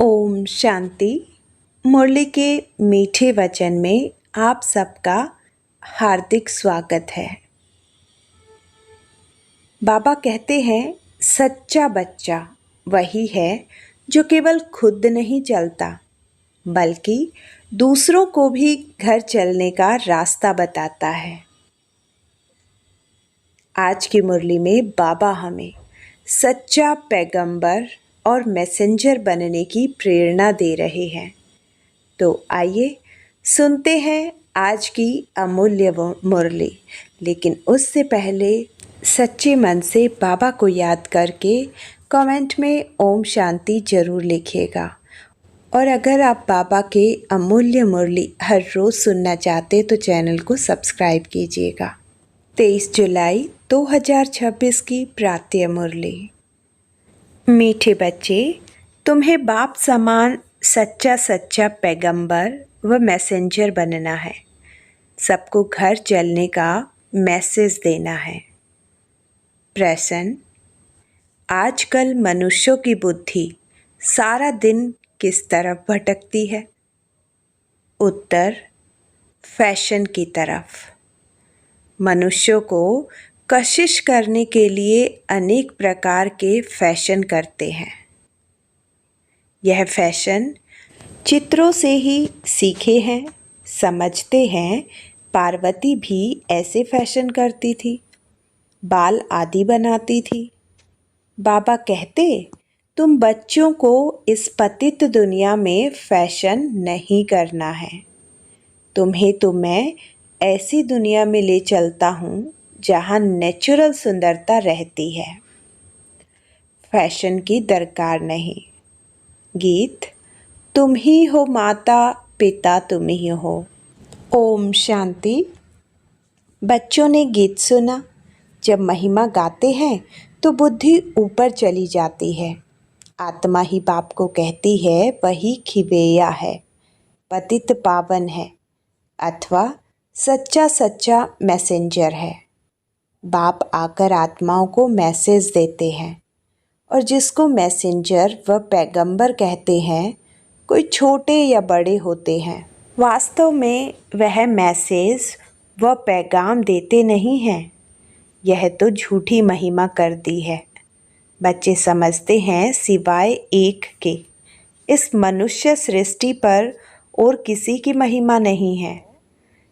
ओम शांति। मुरली के मीठे वचन में आप सबका हार्दिक स्वागत है। बाबा कहते हैं सच्चा बच्चा वही है जो केवल खुद नहीं चलता बल्कि दूसरों को भी घर चलने का रास्ता बताता है। आज की मुरली में बाबा हमें सच्चा पैगंबर और मैसेंजर बनने की प्रेरणा दे रहे हैं। तो आइए सुनते हैं आज की अमूल्य मुरली। लेकिन उससे पहले सच्चे मन से बाबा को याद करके कमेंट में ओम शांति जरूर लिखिएगा। और अगर आप बाबा के अमूल्य मुरली हर रोज़ सुनना चाहते तो चैनल को सब्सक्राइब कीजिएगा। 23 जुलाई 2026 की प्रातः मुरली। मीठे बच्चे, तुम्हें बाप समान सच्चा पैगंबर व मैसेंजर बनना है। सबको घर चलने का मैसेज देना है। प्रश्न: आजकल मनुष्यों की बुद्धि सारा दिन किस तरफ भटकती है? उत्तर: फैशन की तरफ। मनुष्यों को कशिश करने के लिए अनेक प्रकार के फैशन करते हैं। यह फैशन चित्रों से ही सीखे हैं। समझते हैं पार्वती भी ऐसे फैशन करती थी, बाल आदि बनाती थी। बाबा कहते तुम बच्चों को इस पतित दुनिया में फैशन नहीं करना है। तुम्हें तो मैं ऐसी दुनिया में ले चलता हूँ जहाँ नेचुरल सुंदरता रहती है। फैशन की दरकार नहीं। गीत: तुम ही हो माता पिता तुम ही हो। ओम शांति। बच्चों ने गीत सुना। जब महिमा गाते हैं तो बुद्धि ऊपर चली जाती है। आत्मा ही बाप को कहती है वही खिवेया है, पतित पावन है अथवा सच्चा मैसेंजर है। बाप आकर आत्माओं को मैसेज देते हैं और जिसको मैसेंजर व पैगंबर कहते हैं, कोई छोटे या बड़े होते हैं। वास्तव में वह मैसेज व पैगाम देते नहीं हैं। यह तो झूठी महिमा कर दी है। बच्चे समझते हैं सिवाय एक के इस मनुष्य सृष्टि पर और किसी की महिमा नहीं है।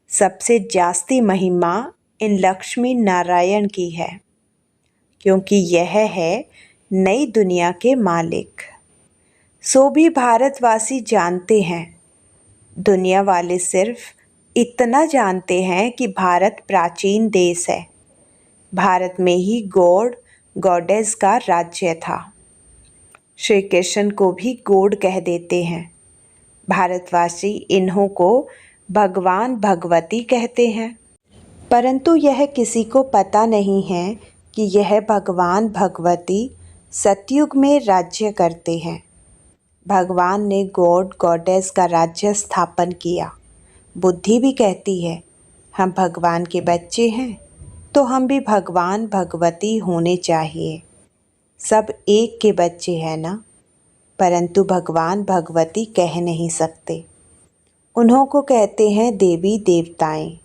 सबसे जास्ती महिमा इन लक्ष्मी नारायण की है, क्योंकि यह है नई दुनिया के मालिक। सो भी भारतवासी जानते हैं। दुनिया वाले सिर्फ इतना जानते हैं कि भारत प्राचीन देश है। भारत में ही गॉड गॉडेस का राज्य था। श्री कृष्ण को भी गॉड कह देते हैं। भारतवासी इन्हों को भगवान भगवती कहते हैं, परंतु यह किसी को पता नहीं है कि यह भगवान भगवती सतयुग में राज्य करते हैं। भगवान ने गॉड गॉडेस का राज्य स्थापन किया। बुद्धि भी कहती है हम भगवान के बच्चे हैं तो हम भी भगवान भगवती होने चाहिए। सब एक के बच्चे हैं ना, परंतु भगवान भगवती कह नहीं सकते। उन्हों को कहते हैं देवी देवताएं।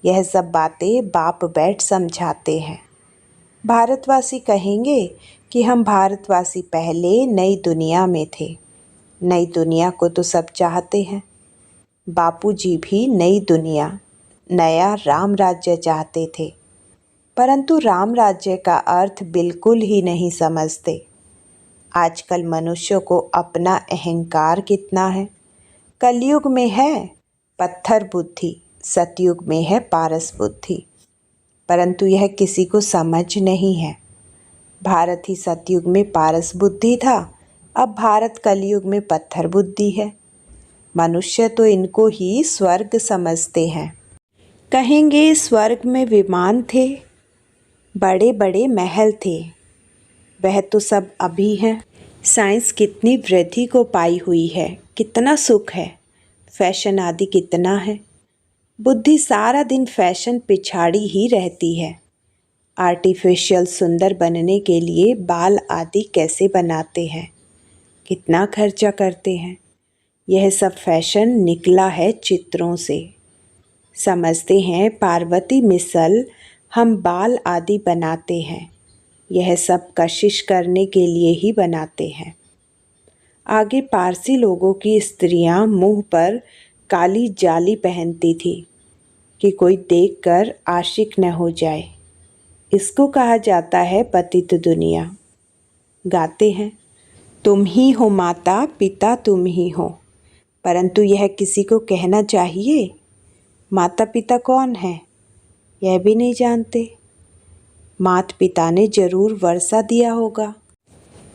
यह सब बातें बाप बैठ समझाते हैं। भारतवासी कहेंगे कि हम भारतवासी पहले नई दुनिया में थे। नई दुनिया को तो सब चाहते हैं। बापूजी भी नई दुनिया, नया राम राज्य चाहते थे, परंतु राम राज्य का अर्थ बिल्कुल ही नहीं समझते। आजकल मनुष्यों को अपना अहंकार कितना है। कलयुग में है पत्थर बुद्धि, सतयुग में है पारस बुद्धि, परंतु यह किसी को समझ नहीं है। भारत ही सतयुग में पारस बुद्धि था, अब भारत कलयुग में पत्थर बुद्धि है। मनुष्य तो इनको ही स्वर्ग समझते हैं। कहेंगे स्वर्ग में विमान थे, बड़े बड़े महल थे। वह तो सब अभी हैं। साइंस कितनी वृद्धि को पाई हुई है, कितना सुख है, फैशन आदि कितना है। बुद्धि सारा दिन फैशन पिछाड़ी ही रहती है। आर्टिफिशियल सुंदर बनने के लिए बाल आदि कैसे बनाते हैं, कितना खर्चा करते हैं। यह सब फैशन निकला है चित्रों से। समझते हैं पार्वती मिसल हम बाल आदि बनाते हैं, यह सब कशिश करने के लिए ही बनाते हैं। आगे पारसी लोगों की स्त्रियां मुंह पर काली जाली पहनती थी कि कोई देखकर आशिक न हो जाए। इसको कहा जाता है पतित दुनिया। गाते हैं तुम ही हो माता पिता तुम ही हो, परंतु यह किसी को कहना चाहिए? माता पिता कौन है यह भी नहीं जानते। माता पिता ने जरूर वर्षा दिया होगा।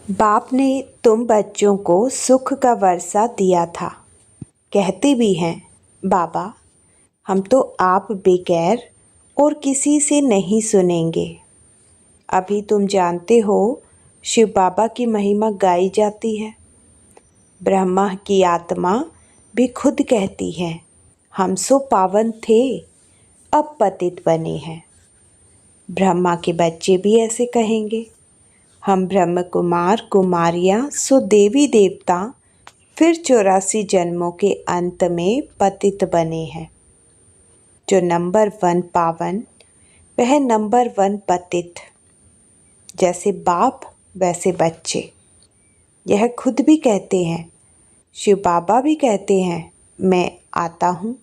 बाप ने तुम बच्चों को सुख का वर्षा दिया था। कहते भी हैं बाबा हम तो आप बगैर और किसी से नहीं सुनेंगे। अभी तुम जानते हो शिव बाबा की महिमा गाई जाती है। ब्रह्मा की आत्मा भी खुद कहती है हम सो पावन थे, अब पतित बने हैं। ब्रह्मा के बच्चे भी ऐसे कहेंगे हम ब्रह्म कुमार कुमारियाँ सो देवी देवता फिर 84 जन्मों के अंत में पतित बने हैं। जो नंबर 1 पावन वह नंबर 1 पतित। जैसे बाप वैसे बच्चे। यह खुद भी कहते हैं, शिव बाबा भी कहते हैं मैं आता हूँ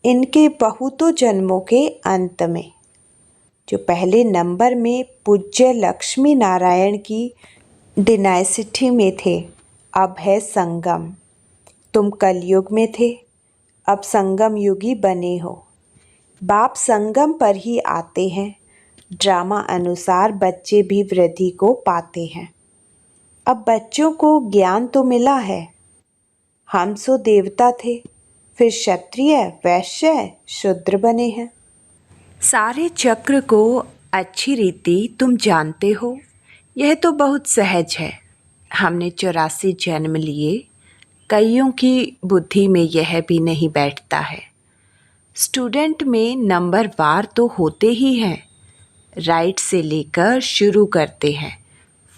इनके बहुतों जन्मों के अंत में। जो पहले नंबर में पूज्य लक्ष्मी नारायण की डिनाइसिटी में थे, अब है संगम। तुम कलयुग में थे, अब संगम युगी बने हो। बाप संगम पर ही आते हैं। ड्रामा अनुसार बच्चे भी वृद्धि को पाते हैं। अब बच्चों को ज्ञान तो मिला है। हम सो देवता थे, फिर क्षत्रिय वैश्य शूद्र बने हैं। सारे चक्र को अच्छी रीति तुम जानते हो। यह तो बहुत सहज है। हमने 84 जन्म लिए, कईयों की बुद्धि में यह भी नहीं बैठता है। स्टूडेंट में नंबर वार तो होते ही हैं। राइट से लेकर शुरू करते हैं।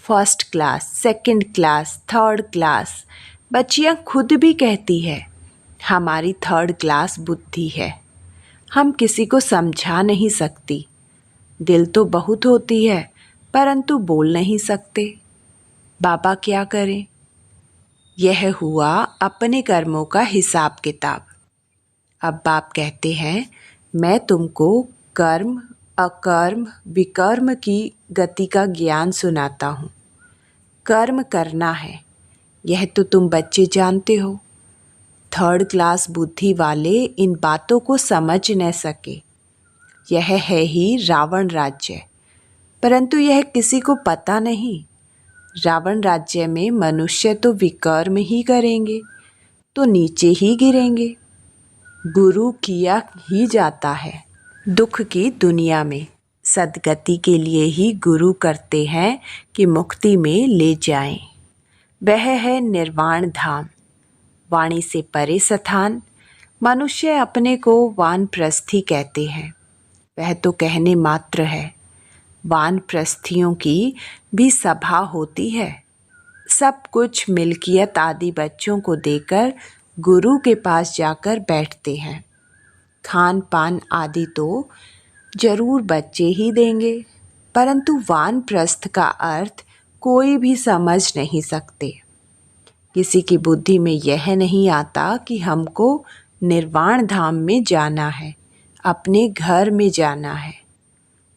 First class, second class, third class. बच्चियां खुद भी कहती है हमारी थर्ड क्लास बुद्धि है। हम किसी को समझा नहीं सकती। दिल तो बहुत होती है परंतु बोल नहीं सकते। बाबा क्या करें? यह हुआ अपने कर्मों का हिसाब किताब। अब बाप कहते हैं मैं तुमको कर्म अकर्म विकर्म की गति का ज्ञान सुनाता हूँ। कर्म करना है यह तो तुम बच्चे जानते हो। थर्ड क्लास बुद्धि वाले इन बातों को समझ न सके। यह है ही रावण राज्य, परंतु यह किसी को पता नहीं। रावण राज्य में मनुष्य तो विकर्म ही करेंगे तो नीचे ही गिरेंगे। गुरु किया ही जाता है। दुख की दुनिया में सद्गति के लिए ही गुरु करते हैं कि मुक्ति में ले जाएं। वह है निर्वाण धाम, वाणी से परे स्थान। मनुष्य अपने को वानप्रस्थी कहते हैं, वह तो कहने मात्र है। वानप्रस्थियों की भी सभा होती है। सब कुछ मिल्कियत आदि बच्चों को देकर गुरु के पास जाकर बैठते हैं। खान पान आदि तो जरूर बच्चे ही देंगे, परंतु वानप्रस्थ का अर्थ कोई भी समझ नहीं सकते। किसी की बुद्धि में यह नहीं आता कि हमको निर्वाण धाम में जाना है, अपने घर में जाना है।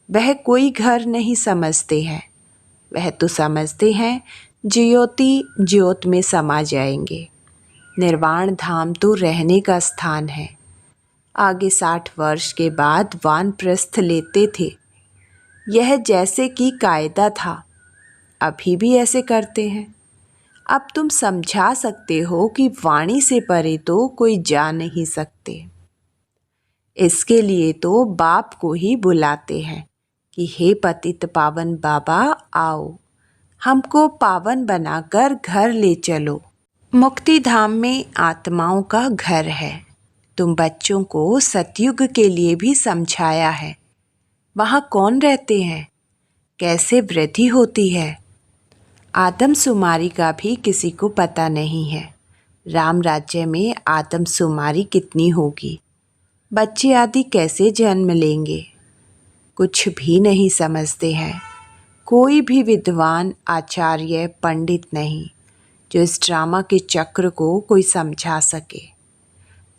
वह कोई घर नहीं समझते हैं। वह तो समझते हैं ज्योति ज्योत में समा जाएंगे। निर्वाण धाम तो रहने का स्थान है। आगे 60 वर्ष के बाद वानप्रस्थ लेते थे। यह जैसे कि कायदा था, अभी भी ऐसे करते हैं। अब तुम समझा सकते हो कि वाणी से परे तो कोई जा नहीं सकते। इसके लिए तो बाप को ही बुलाते हैं कि हे पतित पावन बाबा आओ, हमको पावन बनाकर घर ले चलो। मुक्ति धाम में आत्माओं का घर है। तुम बच्चों को सतयुग के लिए भी समझाया है। वहाँ कौन रहते हैं, कैसे वृद्धि होती है। आदमशुमारी का भी किसी को पता नहीं है। राम राज्य में आदमशुमारी कितनी होगी, बच्चे आदि कैसे जन्म लेंगे, कुछ भी नहीं समझते हैं। कोई भी विद्वान, आचार्य, पंडित नहीं जो इस ड्रामा के चक्र को कोई समझा सके।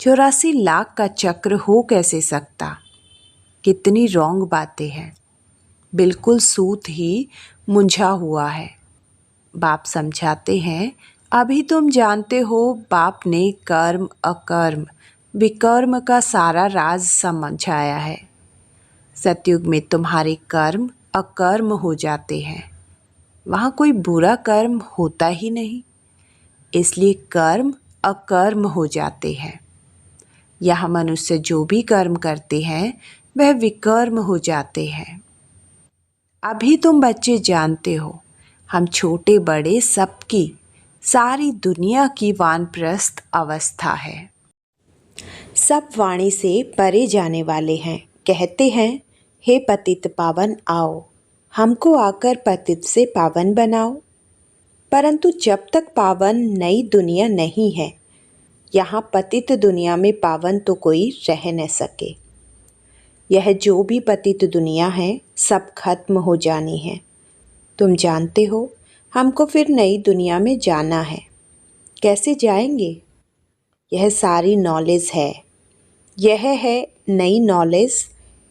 84 लाख का चक्र हो कैसे सकता? कितनी रॉन्ग बातें हैं। बिल्कुल सूत ही मुंझा हुआ है। बाप समझाते हैं, अभी तुम जानते हो बाप ने कर्म, अकर्म, विकर्म का सारा राज समझाया है। सतयुग में तुम्हारे कर्म अकर्म हो जाते हैं। वहाँ कोई बुरा कर्म होता ही नहीं, इसलिए कर्म अकर्म हो जाते हैं। यह मनुष्य जो भी कर्म करते हैं वह विकर्म हो जाते हैं। अभी तुम बच्चे जानते हो, हम छोटे बड़े सबकी, सारी दुनिया की वानप्रस्थ अवस्था है। सब वाणी से परे जाने वाले हैं। कहते हैं, हे पतित पावन आओ, हमको आकर पतित से पावन बनाओ। परंतु जब तक पावन नई दुनिया नहीं है, यहाँ पतित दुनिया में पावन तो कोई रह न सके। यह जो भी पतित दुनिया है सब खत्म हो जानी है। तुम जानते हो हमको फिर नई दुनिया में जाना है। कैसे जाएंगे? यह सारी नॉलेज है। यह है नई नॉलेज,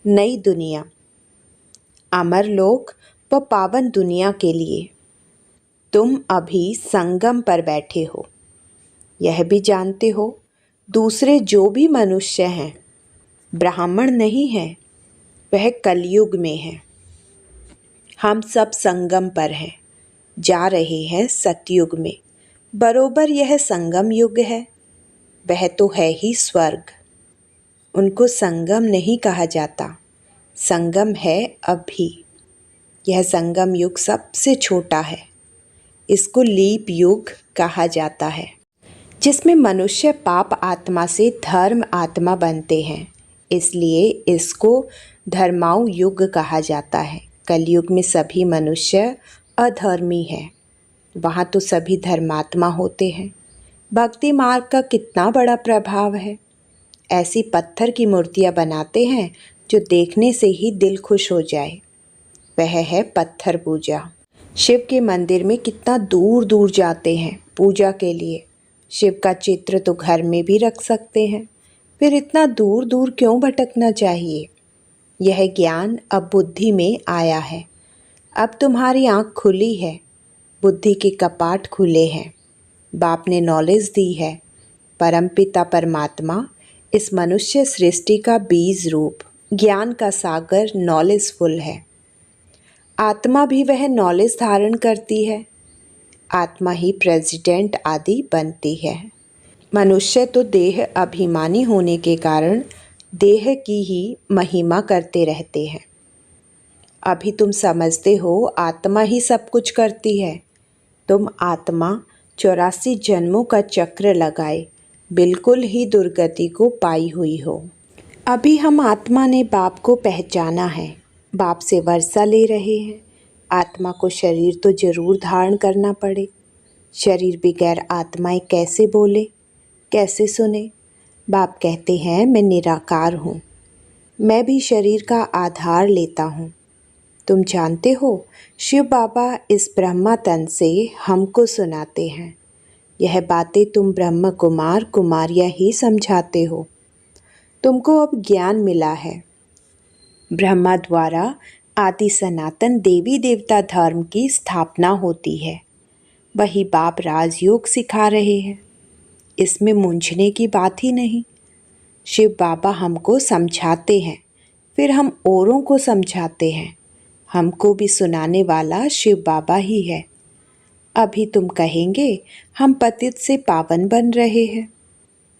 नई दुनिया, अमर लोक व पावन दुनिया के लिए। तुम अभी संगम पर बैठे हो। यह भी जानते हो दूसरे जो भी मनुष्य हैं ब्राह्मण नहीं है, वह कलयुग में है। हम सब संगम पर हैं, जा रहे हैं सतयुग में। बरोबर यह संगम युग है, वह तो है ही स्वर्ग। उनको संगम नहीं कहा जाता, संगम है अभी। यह संगम युग सबसे छोटा है, इसको लीप युग कहा जाता है, जिसमें मनुष्य पाप आत्मा से धर्म आत्मा बनते हैं, इसलिए इसको धर्माऊ युग कहा जाता है। कलयुग में सभी मनुष्य अधर्मी हैं, वहाँ तो सभी धर्मात्मा होते हैं। भक्ति मार्ग का कितना बड़ा प्रभाव है। ऐसी पत्थर की मूर्तियाँ बनाते हैं जो देखने से ही दिल खुश हो जाए, वह है पत्थर पूजा। शिव के मंदिर में कितना दूर दूर जाते हैं पूजा के लिए। शिव का चित्र तो घर में भी रख सकते हैं, फिर इतना दूर दूर क्यों भटकना चाहिए? यह ज्ञान अब बुद्धि में आया है। अब तुम्हारी आँख खुली है, बुद्धि के कपाट खुले हैं। बाप ने नॉलेज दी है। परमपिता परमात्मा इस मनुष्य सृष्टि का बीज रूप, ज्ञान का सागर नॉलेजफुल है। आत्मा भी वह नॉलेज धारण करती है। आत्मा ही प्रेसिडेंट आदि बनती है। मनुष्य तो देह अभिमानी होने के कारण देह की ही महिमा करते रहते हैं। अभी तुम समझते हो आत्मा ही सब कुछ करती है। तुम आत्मा 84 जन्मों का चक्र लगाए बिल्कुल ही दुर्गति को पाई हुई हो। अभी हम आत्मा ने बाप को पहचाना है, बाप से वर्षा ले रहे हैं। आत्मा को शरीर तो जरूर धारण करना पड़े। शरीर बगैर आत्माएं कैसे बोले, कैसे सुने? बाप कहते हैं, मैं निराकार हूँ, मैं भी शरीर का आधार लेता हूँ। तुम जानते हो शिव बाबा इस ब्रह्मा तन से हमको सुनाते हैं। यह बातें तुम ब्रह्म कुमार कुमारियाँ ही समझाते हो। तुमको अब ज्ञान मिला है। ब्रह्मा द्वारा आदि सनातन देवी देवता धर्म की स्थापना होती है। वही बाप राजयोग सिखा रहे हैं। इसमें मूंझने की बात ही नहीं। शिव बाबा हमको समझाते हैं, फिर हम औरों को समझाते हैं। हमको भी सुनाने वाला शिव बाबा ही है। अभी तुम कहेंगे हम पतित से पावन बन रहे हैं।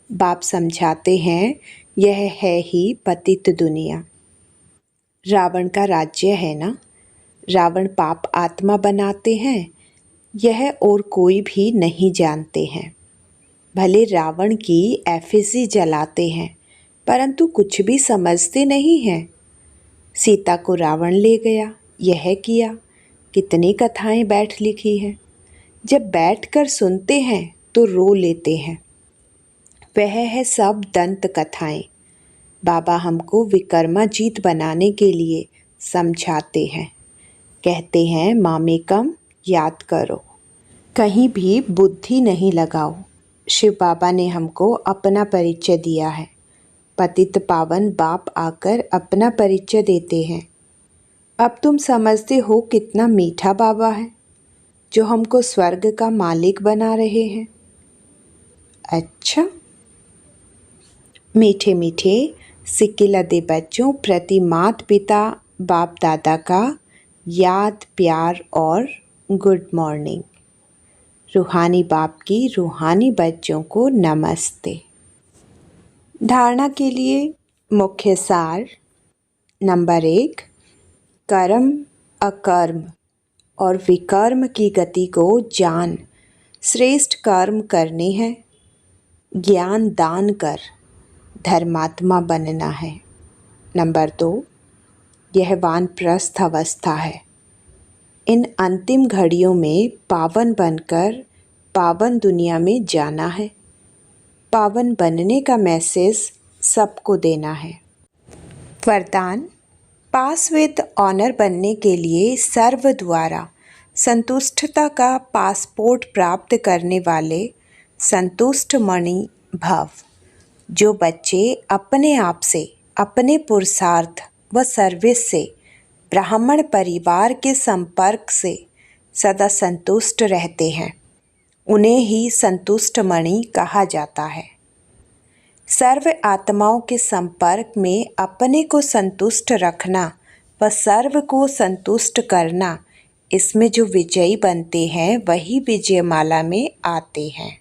बाप समझाते हैं, यह है ही पतित दुनिया। रावण का राज्य है ना। रावण पाप आत्मा बनाते हैं, यह और कोई भी नहीं जानते हैं। भले रावण की एफिसी जलाते हैं, परंतु कुछ भी समझते नहीं हैं। सीता को रावण ले गया, यह किया, कितनी कथाएं बैठ लिखी है। जब बैठकर सुनते हैं तो रो लेते हैं। वह है सब दंत कथाएं। बाबा हमको विक्रमाजीत बनाने के लिए समझाते हैं। कहते हैं मामेकम याद करो, कहीं भी बुद्धि नहीं लगाओ। शिव बाबा ने हमको अपना परिचय दिया है। पतित पावन बाप आकर अपना परिचय देते हैं। अब तुम समझते हो कितना मीठा बाबा है जो हमको स्वर्ग का मालिक बना रहे हैं। अच्छा, मीठे मीठे सिक्के लदे बच्चों प्रति माता पिता बाप दादा का याद प्यार और गुड मॉर्निंग। रूहानी बाप की रूहानी बच्चों को नमस्ते। धारणा के लिए मुख्य सार। नंबर 1, कर्म अकर्म और विकर्म की गति को जान श्रेष्ठ कर्म करने हैं। ज्ञान दान कर धर्मात्मा बनना है। नंबर 2, यह वानप्रस्थ अवस्था है। इन अंतिम घड़ियों में पावन बनकर पावन दुनिया में जाना है। पावन बनने का मैसेज सबको देना है। वरदान, पास विद ऑनर बनने के लिए सर्व द्वारा संतुष्टता का पासपोर्ट प्राप्त करने वाले संतुष्ट मणि भव। जो बच्चे अपने आप से, अपने पुरुषार्थ व सर्विस से, ब्राह्मण परिवार के संपर्क से सदा संतुष्ट रहते हैं, उन्हें ही संतुष्ट मणि कहा जाता है। सर्व आत्माओं के संपर्क में अपने को संतुष्ट रखना व सर्व को संतुष्ट करना, इसमें जो विजयी बनते हैं वही विजयमाला में आते हैं।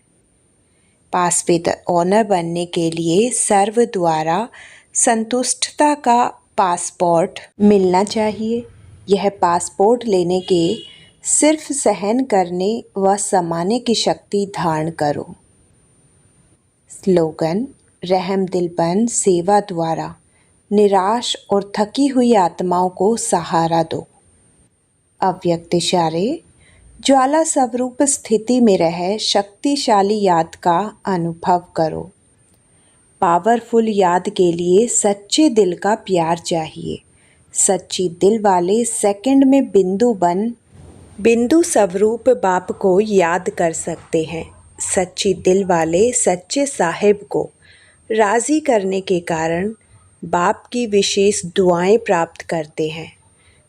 पास विद ऑनर बनने के लिए सर्व द्वारा संतुष्टता का पासपोर्ट मिलना चाहिए। यह पासपोर्ट लेने के सिर्फ सहन करने व समाने की शक्ति धारण करो। स्लोगन, रहम दिल बन सेवा द्वारा निराश और थकी हुई आत्माओं को सहारा दो। अव्यक्त इशारे, ज्वाला स्वरूप स्थिति में रह शक्तिशाली याद का अनुभव करो। पावरफुल याद के लिए सच्चे दिल का प्यार चाहिए। सच्ची दिल वाले सेकंड में बिंदु स्वरूप बाप को याद कर सकते हैं। सच्ची दिल वाले सच्चे साहिब को राज़ी करने के कारण बाप की विशेष दुआएं प्राप्त करते हैं,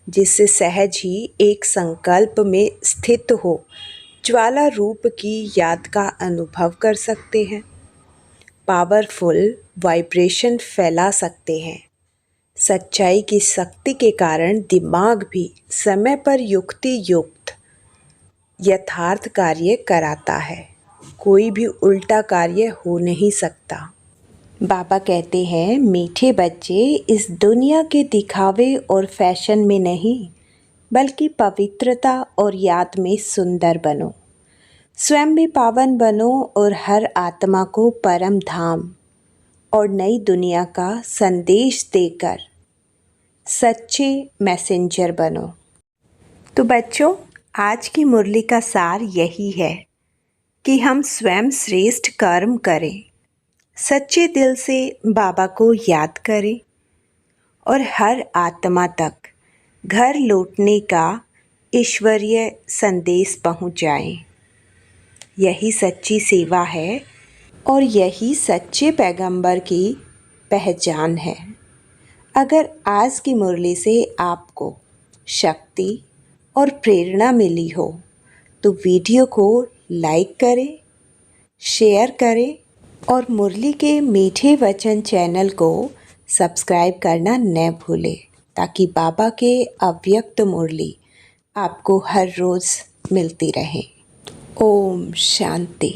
जिससे सहज ही एक संकल्प में स्थित हो ज्वाला रूप की याद का अनुभव कर सकते हैं। पावरफुल वाइब्रेशन फैला सकते हैं। सच्चाई की शक्ति के कारण दिमाग भी समय पर युक्ति युक्त यथार्थ कार्य कराता है। कोई भी उल्टा कार्य हो नहीं सकता। बाबा कहते हैं, मीठे बच्चे इस दुनिया के दिखावे और फैशन में नहीं, बल्कि पवित्रता और याद में सुंदर बनो। स्वयं भी पावन बनो और हर आत्मा को परम धाम और नई दुनिया का संदेश देकर सच्चे मैसेंजर बनो। तो बच्चों, आज की मुरली का सार यही है कि हम स्वयं श्रेष्ठ कर्म करें, सच्चे दिल से बाबा को याद करें और हर आत्मा तक घर लौटने का ईश्वरीय संदेश पहुँचाएं। यही सच्ची सेवा है और यही सच्चे पैगंबर की पहचान है। अगर आज की मुरली से आपको शक्ति और प्रेरणा मिली हो तो वीडियो को लाइक करें, शेयर करें और मुरली के मीठे वचन चैनल को सब्सक्राइब करना न भूलें, ताकि बाबा के अव्यक्त मुरली आपको हर रोज़ मिलती रहे। ओम शांति।